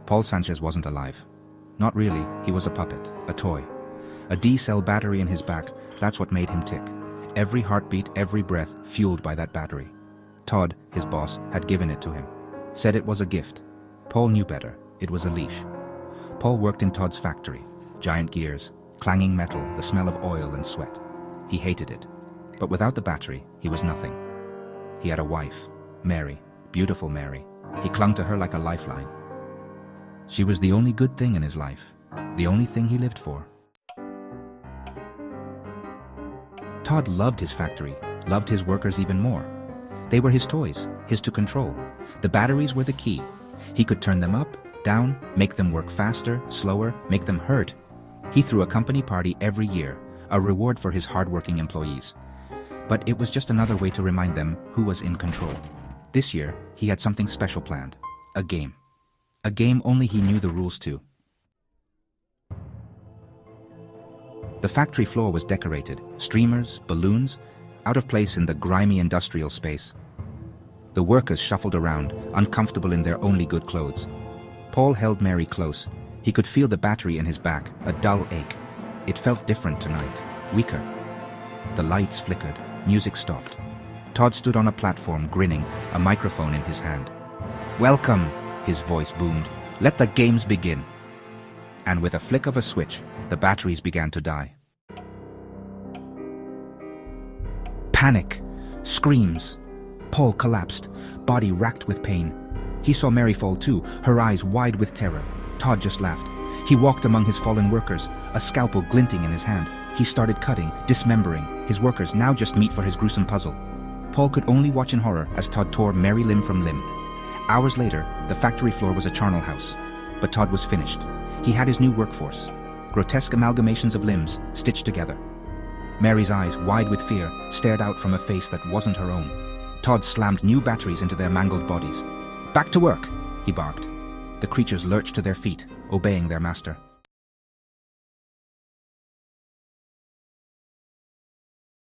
Paul Sanchez wasn't alive. Not really, he was a puppet, a toy. A D-cell battery in his back, that's what made him tick. Every heartbeat, every breath, fueled by that battery. Todd, his boss, had given it to him. Said it was a gift. Paul knew better. It was a leash. Paul worked in Todd's factory. Giant gears, clanging metal, the smell of oil and sweat. He hated it. But without the battery, he was nothing. He had a wife, Mary, beautiful Mary. He clung to her like a lifeline. She was the only good thing in his life, the only thing he lived for. Todd loved his factory, loved his workers even more. They were his toys, his to control. The batteries were the key. He could turn them up, down, make them work faster, slower, make them hurt. He threw a company party every year, a reward for his hard-working employees. But it was just another way to remind them who was in control. This year, he had something special planned. A game. A game only he knew the rules to. The factory floor was decorated, streamers, balloons, out of place in the grimy industrial space. The workers shuffled around, uncomfortable in their only good clothes. Paul held Mary close. He could feel the battery in his back, a dull ache. It felt different tonight, weaker. The lights flickered, music stopped. Todd stood on a platform, grinning, a microphone in his hand. "Welcome," his voice boomed. "Let the games begin." And with a flick of a switch, the batteries began to die. Panic, screams. Paul collapsed, body racked with pain. He saw Mary fall too, her eyes wide with terror. Todd just laughed. He walked among his fallen workers, a scalpel glinting in his hand. He started cutting, dismembering, his workers now just meat for his gruesome puzzle. Paul could only watch in horror as Todd tore Mary limb from limb. Hours later, the factory floor was a charnel house. But Todd was finished. He had his new workforce. Grotesque amalgamations of limbs, stitched together. Mary's eyes, wide with fear, stared out from a face that wasn't her own. Todd slammed new batteries into their mangled bodies. "Back to work," he barked. The creatures lurched to their feet, obeying their master.